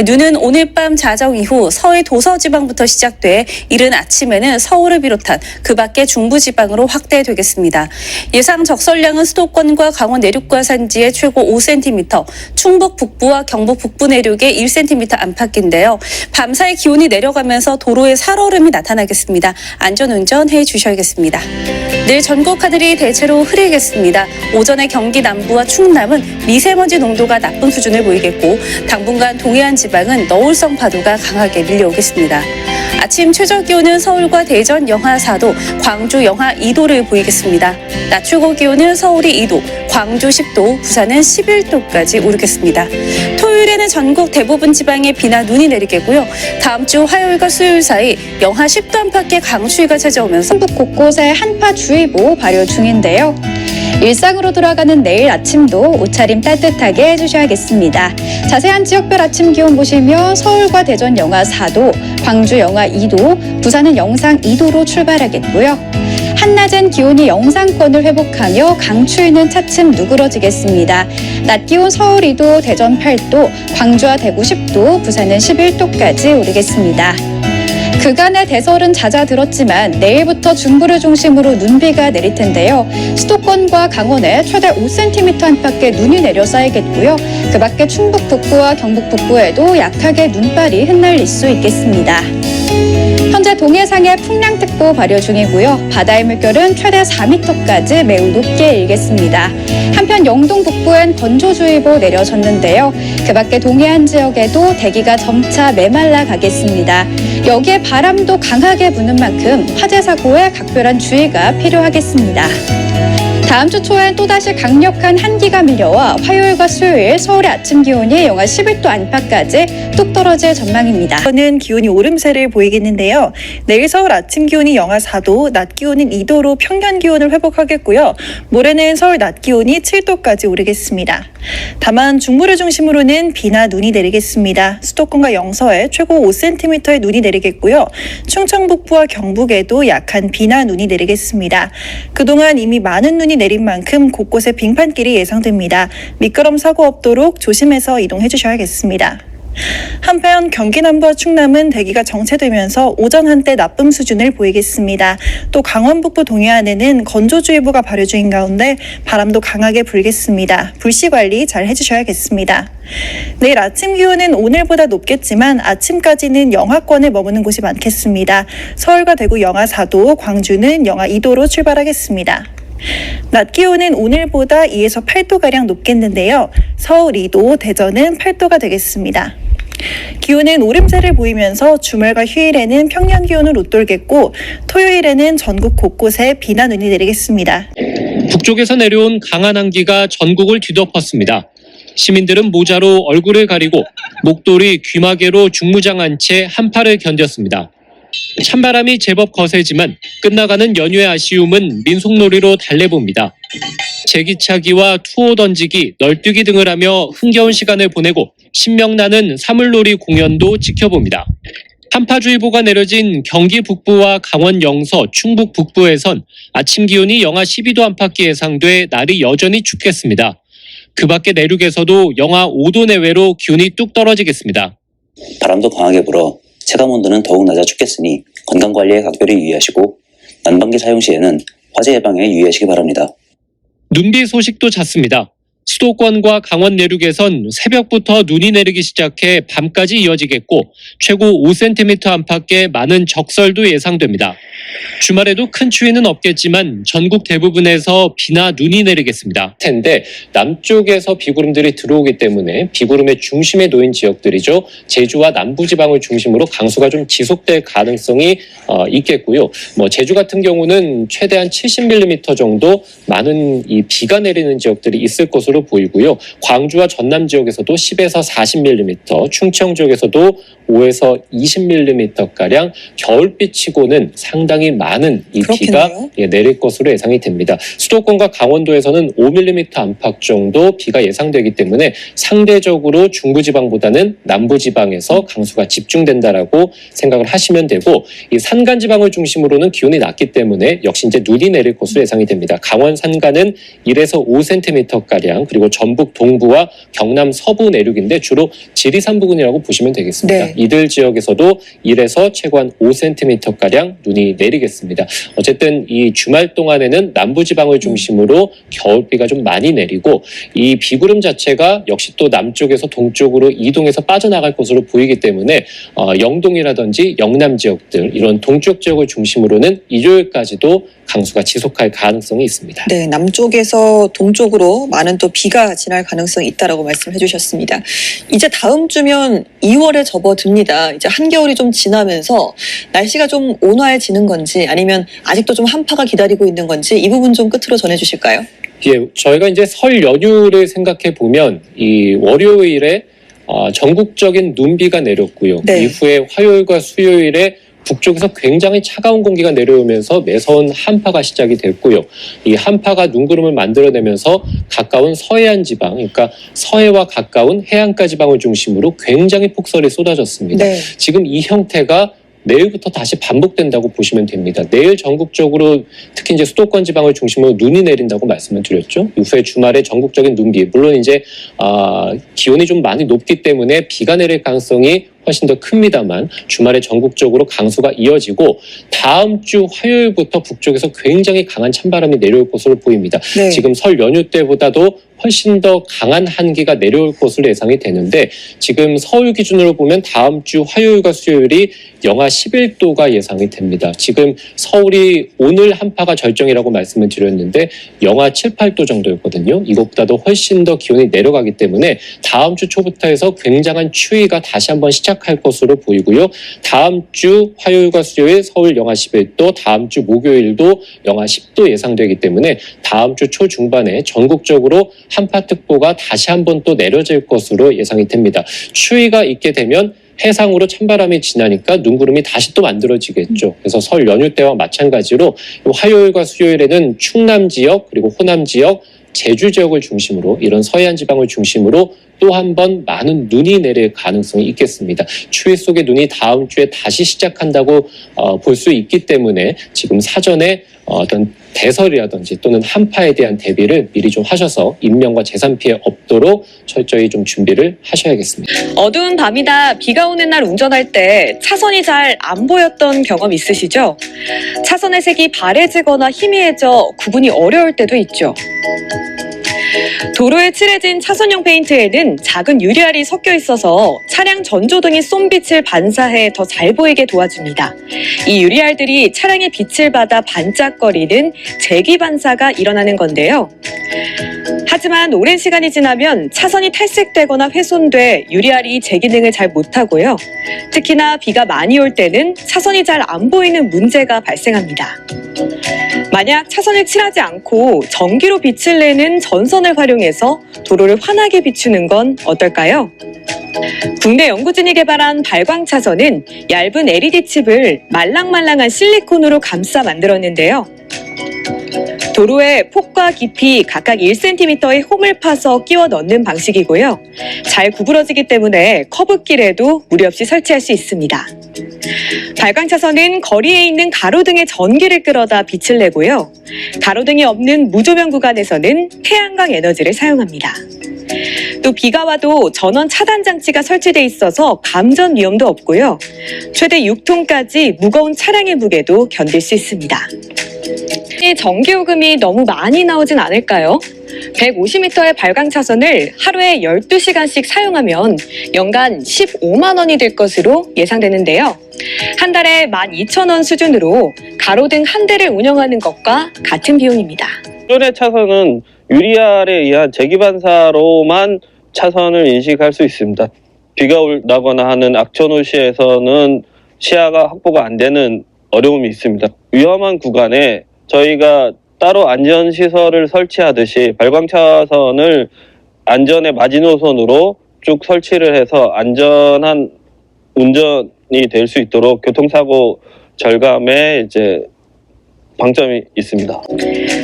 눈은 오늘 밤 자정 이후 서해 도서지방부터 시작돼 이른 아침에는 서울을 비롯한 그 밖의 중부지방으로 확대되겠습니다. 예상 적설량은 수도권과 강원 내륙과 산지에 최고 5cm, 충북 북부와 경북 북부 내륙에 1cm 안팎인데요. 밤사이 기온이 내려가면서 도로에 살얼음이 나타나겠습니다. 안전운전 해주셔야겠습니다. 내일 전국 하늘이 대체로 흐리겠습니다. 오전에 경기 남부와 충남은 미세먼지 농도가 나쁜 수준을 보이겠고 당분간 동해안 지방은 너울성 파도가 강하게 밀려오겠습니다. 아침 최저 기온은 서울과 대전 영하 4도, 광주 영하 2도를 보이겠습니다. 낮 최고 기온은 서울이 2도, 광주 10도, 부산은 11도까지 오르겠습니다. 토요일에는 전국 대부분 지방에 비나 눈이 내리겠고요. 다음 주 화요일과 수요일 사이 영하 10도 안팎의 강추위가 찾아오면서 전국 곳곳에 한파주의보 발효 중인데요. 일상으로 돌아가는 내일 아침도 옷차림 따뜻하게 해주셔야겠습니다. 자세한 지역별 아침 기온 보시면 서울과 대전 영하 4도, 광주 영하 2도, 부산은 영상 2도로 출발하겠고요. 한낮엔 기온이 영상권을 회복하며 강추위는 차츰 누그러지겠습니다. 낮 기온 서울 2도, 대전 8도, 광주와 대구 10도, 부산은 11도까지 오르겠습니다. 그간의 대설은 잦아들었지만 내일부터 중부를 중심으로 눈비가 내릴 텐데요. 수도권과 강원에 최대 5cm 안팎의 눈이 내려 쌓이겠고요. 그 밖에 충북 북부와 경북 북부에도 약하게 눈발이 흩날릴 수 있겠습니다. 현재 동해상에 풍랑특보 발효 중이고요. 바다의 물결은 최대 4m까지 매우 높게 일겠습니다. 한편 영동 북부엔 건조주의보 내려졌는데요. 그 밖에 동해안 지역에도 대기가 점차 메말라 가겠습니다. 여기에 바람도 강하게 부는 만큼 화재 사고에 각별한 주의가 필요하겠습니다. 다음 주 초엔 또다시 강력한 한기가 밀려와 화요일과 수요일 서울의 아침 기온이 영하 11도 안팎까지 뚝 떨어질 전망입니다. 오늘은 기온이 오름세를 보이겠는데요. 내일 서울 아침 기온이 영하 4도, 낮 기온은 2도로 평년 기온을 회복하겠고요. 모레는 서울 낮 기온이 7도까지 오르겠습니다. 다만 중부를 중심으로는 비나 눈이 내리겠습니다. 수도권과 영서에 최고 5cm의 눈이 내리겠고요. 충청 북부와 경북에도 약한 비나 눈이 내리겠습니다. 그동안 이미 많은 눈이 내린 만큼 곳곳에 빙판길이 예상됩니다. 미끄럼 사고 없도록 조심해서 이동해 주셔야겠습니다. 한편 경기 남부와 충남은 대기가 정체되면서 오전 한때 나쁨 수준을 보이겠습니다. 또 강원 북부 동해안에는 건조주의보가 발효 중인 가운데 바람도 강하게 불겠습니다. 불씨 관리 잘 해주셔야겠습니다. 내일 아침 기온은 오늘보다 높겠지만 아침까지는 영하권에 머무는 곳이 많겠습니다. 서울과 대구 영하 4도, 광주는 영하 2도로 출발하겠습니다. 낮 기온은 오늘보다 2에서 8도가량 높겠는데요. 서울 2도, 대전은 8도가 되겠습니다. 기온은 오름세를 보이면서 주말과 휴일에는 평년 기온을 웃돌겠고 토요일에는 전국 곳곳에 비나 눈이 내리겠습니다. 북쪽에서 내려온 강한 한기가 전국을 뒤덮었습니다. 시민들은 모자로 얼굴을 가리고 목도리, 귀마개로 중무장한 채 한파를 견뎠습니다. 찬바람이 제법 거세지만 끝나가는 연휴의 아쉬움은 민속놀이로 달래봅니다. 제기차기와 투호 던지기, 널뛰기 등을 하며 흥겨운 시간을 보내고 신명나는 사물놀이 공연도 지켜봅니다. 한파주의보가 내려진 경기 북부와 강원 영서, 충북 북부에선 아침 기온이 영하 12도 안팎이 예상돼 날이 여전히 춥겠습니다. 그 밖에 내륙에서도 영하 5도 내외로 기온이 뚝 떨어지겠습니다. 바람도 강하게 불어 체감온도는 더욱 낮아 춥겠으니 건강관리에 각별히 유의하시고 난방기 사용 시에는 화재 예방에 유의하시기 바랍니다. 눈비 소식도 잦습니다. 수도권과 강원 내륙에선 새벽부터 눈이 내리기 시작해 밤까지 이어지겠고 최고 5cm 안팎의 많은 적설도 예상됩니다. 주말에도 큰 추위는 없겠지만 전국 대부분에서 비나 눈이 내리겠습니다. 텐데 남쪽에서 비구름들이 들어오기 때문에 비구름의 중심에 놓인 지역들이죠. 제주와 남부지방을 중심으로 강수가 좀 지속될 가능성이 있겠고요. 제주 같은 경우는 최대한 70mm 정도 많은 이 비가 내리는 지역들이 있을 것으로 보이고요. 광주와 전남 지역에서도 10에서 40mm, 충청 지역에서도 5에서 20mm가량 겨울비치고는 상당히 많은 이 비가 내릴 것으로 예상이 됩니다. 수도권과 강원도에서는 5mm 안팎 정도 비가 예상되기 때문에 상대적으로 중부지방보다는 남부지방에서 강수가 집중된다라고 생각을 하시면 되고 이 산간지방을 중심으로는 기온이 낮기 때문에 역시 이제 눈이 내릴 것으로 예상이 됩니다. 강원 산간은 1에서 5cm가량 그리고 전북 동부와 경남 서부 내륙인데 주로 지리산 부근이라고 보시면 되겠습니다. 네. 이들 지역에서도 1에서 최고한 5cm가량 눈이 내리겠습니다. 어쨌든 이 주말 동안에는 남부지방을 중심으로 겨울비가 좀 많이 내리고 이 비구름 자체가 역시 또 남쪽에서 동쪽으로 이동해서 빠져나갈 것으로 보이기 때문에 영동이라든지 영남 지역들 이런 동쪽 지역을 중심으로는 일요일까지도 강수가 지속할 가능성이 있습니다. 네, 남쪽에서 동쪽으로 많은 또 비가 지날 가능성이 있다라고 말씀해 주셨습니다. 이제 다음 주면 2월에 접어듭니다. 이제 한겨울이 좀 지나면서 날씨가 좀 온화해지는 건지 아니면 아직도 좀 한파가 기다리고 있는 건지 이 부분 좀 끝으로 전해 주실까요? 예, 저희가 이제 설 연휴를 생각해 보면 이 월요일에 전국적인 눈비가 내렸고요. 네. 이후에 화요일과 수요일에 북쪽에서 굉장히 차가운 공기가 내려오면서 매서운 한파가 시작이 됐고요. 이 한파가 눈구름을 만들어내면서 가까운 서해안 지방, 그러니까 서해와 가까운 해안가 지방을 중심으로 굉장히 폭설이 쏟아졌습니다. 네. 지금 이 형태가 내일부터 다시 반복된다고 보시면 됩니다. 내일 전국적으로 특히 이제 수도권 지방을 중심으로 눈이 내린다고 말씀을 드렸죠. 이후에 주말에 전국적인 눈비, 물론 이제 기온이 좀 많이 높기 때문에 비가 내릴 가능성이 훨씬 더 큽니다만 주말에 전국적으로 강수가 이어지고 다음 주 화요일부터 북쪽에서 굉장히 강한 찬바람이 내려올 것으로 보입니다. 네. 지금 설 연휴 때보다도 훨씬 더 강한 한기가 내려올 것으로 예상이 되는데 지금 서울 기준으로 보면 다음 주 화요일과 수요일이 영하 11도가 예상이 됩니다. 지금 서울이 오늘 한파가 절정이라고 말씀을 드렸는데 영하 7, 8도 정도였거든요. 이것보다도 훨씬 더 기온이 내려가기 때문에 다음 주 초부터 해서 굉장한 추위가 다시 한번 시작할 것으로 보이고요. 다음 주 화요일과 수요일 서울 영하 11도, 다음 주 목요일도 영하 10도 예상되기 때문에 다음 주 초중반에 전국적으로 한파특보가 다시 한번 또 내려질 것으로 예상이 됩니다. 추위가 있게 되면 해상으로 찬바람이 지나니까 눈구름이 다시 또 만들어지겠죠. 그래서 설 연휴 때와 마찬가지로 화요일과 수요일에는 충남 지역 그리고 호남 지역, 제주 지역을 중심으로 이런 서해안 지방을 중심으로 또 한 번 많은 눈이 내릴 가능성이 있겠습니다. 추위 속의 눈이 다음 주에 다시 시작한다고 볼 수 있기 때문에 지금 사전에 어떤 대설이라든지 또는 한파에 대한 대비를 미리 좀 하셔서 인명과 재산 피해 없도록 철저히 좀 준비를 하셔야겠습니다. 어두운 밤이다 비가 오는 날 운전할 때 차선이 잘 안 보였던 경험 있으시죠? 차선의 색이 바래지거나 희미해져 구분이 어려울 때도 있죠. 도로에 칠해진 차선용 페인트에는 작은 유리알이 섞여 있어서 차량 전조등이 쏜 빛을 반사해 더 잘 보이게 도와줍니다. 이 유리알들이 차량의 빛을 받아 반짝거리는 재기 반사가 일어나는 건데요. 하지만 오랜 시간이 지나면 차선이 탈색되거나 훼손돼 유리알이 제 기능을 잘 못하고요. 특히나 비가 많이 올 때는 차선이 잘 안 보이는 문제가 발생합니다. 만약 차선을 칠하지 않고 전기로 빛을 내는 전선을 활용해서 도로를 환하게 비추는 건 어떨까요? 국내 연구진이 개발한 발광차선은 얇은 LED 칩을 말랑말랑한 실리콘으로 감싸 만들었는데요. 도로에 폭과 깊이 각각 1cm의 홈을 파서 끼워 넣는 방식이고요. 잘 구부러지기 때문에 커브길에도 무리 없이 설치할 수 있습니다. 발광차선은 거리에 있는 가로등의 전기를 끌어다 빛을 내고요. 가로등이 없는 무조명 구간에서는 태양광 에너지를 사용합니다. 또 비가 와도 전원 차단 장치가 설치돼 있어서 감전 위험도 없고요. 최대 6톤까지 무거운 차량의 무게도 견딜 수 있습니다. 전기요금이 너무 많이 나오진 않을까요? 150m의 발광 차선을 하루에 12시간씩 사용하면 연간 15만 원이 될 것으로 예상되는데요. 한 달에 12,000원 수준으로 가로등 한 대를 운영하는 것과 같은 비용입니다. 기존의 차선은 유리알에 의한 재기반사로만 차선을 인식할 수 있습니다. 비가 온다거나 하는 악천후시에서는 시야가 확보가 안 되는 어려움이 있습니다. 위험한 구간에 저희가 따로 안전시설을 설치하듯이 발광차선을 안전의 마지노선으로 쭉 설치를 해서 안전한 운전이 될 수 있도록 교통사고 절감에 이제 방점이 있습니다.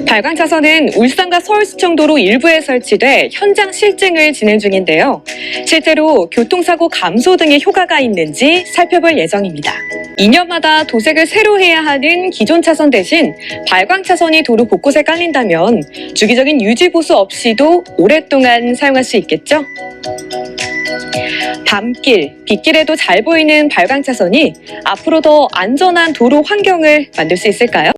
발광 차선은 울산과 서울시청도로 일부에 설치돼 현장 실증을 진행 중인데요. 실제로 교통사고 감소 등의 효과가 있는지 살펴볼 예정입니다. 2년마다 도색을 새로 해야 하는 기존 차선 대신 발광 차선이 도로 곳곳에 깔린다면 주기적인 유지 보수 없이도 오랫동안 사용할 수 있겠죠? 밤길, 빗길에도 잘 보이는 발광 차선이 앞으로 더 안전한 도로 환경을 만들 수 있을까요?